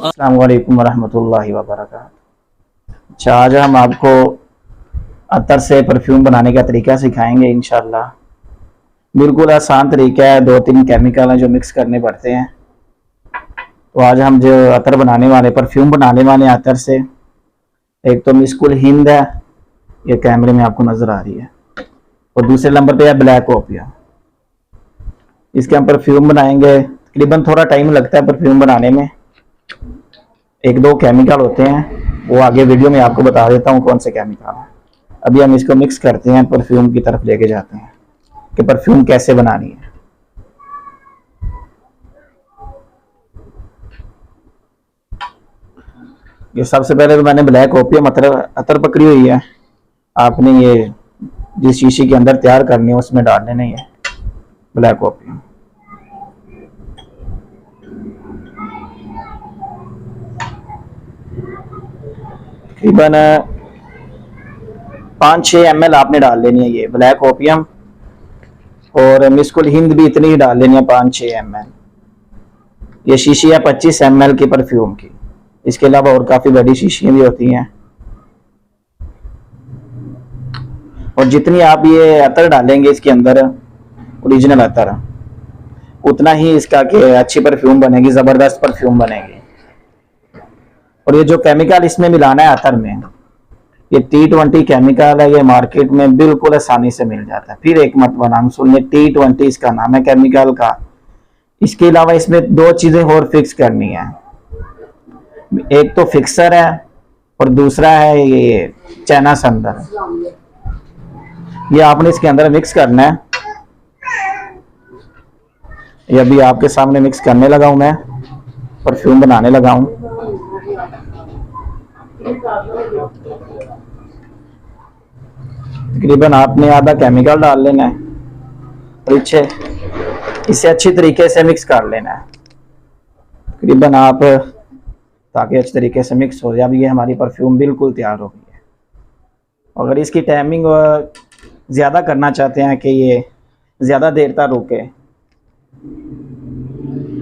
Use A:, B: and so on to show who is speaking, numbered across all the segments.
A: अस्सलाम वालेकुम वरहमतुल्लाहि वबरकातुहू। अच्छा, आज हम आपको अतर से परफ्यूम बनाने का तरीका सिखाएंगे इंशाल्लाह। बिल्कुल आसान तरीका है, 2-3 केमिकल हैं जो मिक्स करने पड़ते हैं। तो आज हम जो अतर बनाने वाले, परफ्यूम बनाने वाले अतर से, एक तो मिस्कुल हिंद है, ये कैमरे में आपको नज़र आ रही है, और दूसरे नंबर पे है ब्लैक ओपियम। इसके हम परफ्यूम बनाएंगे। तकरीबन थोड़ा टाइम लगता है परफ्यूम बनाने में। 1-2 केमिकल होते हैं, वो आगे वीडियो में आपको बता देता हूँ कौन से केमिकल हैं। अभी हम इसको मिक्स करते हैं, परफ्यूम की तरफ लेके जाते हैं कि परफ्यूम कैसे बनानी है। ये सबसे पहले तो मैंने ब्लैक ओपियम अतर पकड़ी हुई है। आपने ये जिस शीशी के अंदर तैयार करनी है उसमें डालने नहीं है ब्लैक ओपियम। तकरीबन 5-6 ml आपने डाल लेनी है ये ब्लैक ओपियम, और मिस्कुल हिंद भी इतनी ही डाल लेनी है, 5-6 ml। ये शीशी है 25 ml की परफ्यूम की। इसके अलावा और काफ़ी बड़ी शीशियाँ भी होती हैं। और जितनी आप ये अतर डालेंगे इसके अंदर, ओरिजिनल अतर, उतना ही इसका कि अच्छी परफ्यूम बनेगी, ज़बरदस्त परफ्यूम बनेगी। और ये जो केमिकल इसमें मिलाना है अतर में, ये T20 केमिकल है। ये मार्केट में बिल्कुल आसानी से मिल जाता है। फिर एक मरतबा नाम सुनिए, T20 इसका नाम है केमिकल का। इसके अलावा इसमें 2 चीज़ें और फिक्स करनी है। एक तो फिक्सर है और दूसरा है ये चाइना संदर। ये आपने इसके अंदर मिक्स करना है। ये अभी आपके सामने मिक्स करने लगा हूं, मैं परफ्यूम बनाने लगा हूं। तकरीबन आपने आधा केमिकल डाल लेना है और इसे अच्छी तरीके से मिक्स कर लेना है। तकरीबन आप, ताकि अच्छी तरीके से मिक्स हो जाए। अब ये हमारी परफ्यूम बिल्कुल तैयार हो गई है। अगर इसकी टाइमिंग ज़्यादा करना चाहते हैं कि ये ज़्यादा देर तक रुके,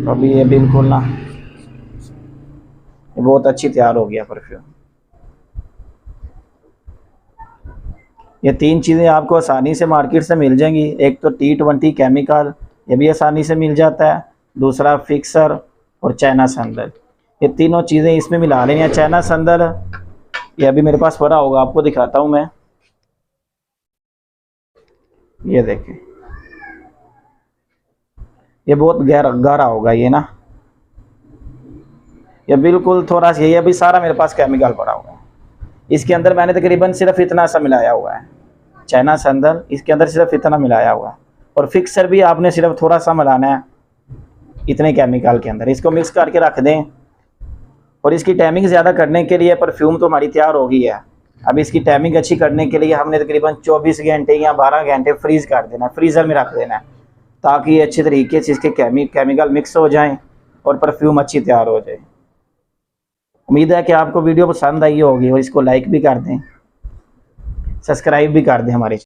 A: तो अभी ये बिल्कुल ना, ये बहुत अच्छी तैयार हो गया परफ्यूम। ये 3 चीज़ें आपको आसानी से मार्केट से मिल जाएंगी। एक तो T20 केमिकल, ये भी आसानी से मिल जाता है। दूसरा फिक्सर और चाइना संदल, ये तीनों चीज़ें इसमें मिला लेनी है। चाइना संदल ये अभी मेरे पास पड़ा होगा, आपको दिखाता हूँ मैं। ये देखें, ये बहुत गाढ़ा होगा ये ना, ये बिल्कुल थोड़ा सा, ये अभी सारा मेरे पास केमिकल पड़ा हुआ है। इसके अंदर मैंने तकरीबन सिर्फ इतना सा मिलाया हुआ है। चाइना संदल इसके अंदर सिर्फ इतना मिलाया हुआ है, और फिक्सर भी आपने सिर्फ थोड़ा सा मिलाना है इतने केमिकल के अंदर। इसको मिक्स करके रख दें। और इसकी टाइमिंग ज़्यादा करने के लिए, परफ्यूम तो हमारी तैयार हो गई है। अब इसकी टाइमिंग अच्छी करने के लिए हमने तकरीबन 24 घंटे या 12 घंटे फ्रीज़ कर देना है, फ्रीज़र में रख देना है, ताकि ये अच्छी तरीके से इसके केमिकल मिक्स हो जाएं और परफ्यूम अच्छी तैयार हो जाए। उम्मीद है कि आपको वीडियो पसंद आई होगी, और इसको लाइक भी कर दें, सब्सक्राइब भी कर दें हमारे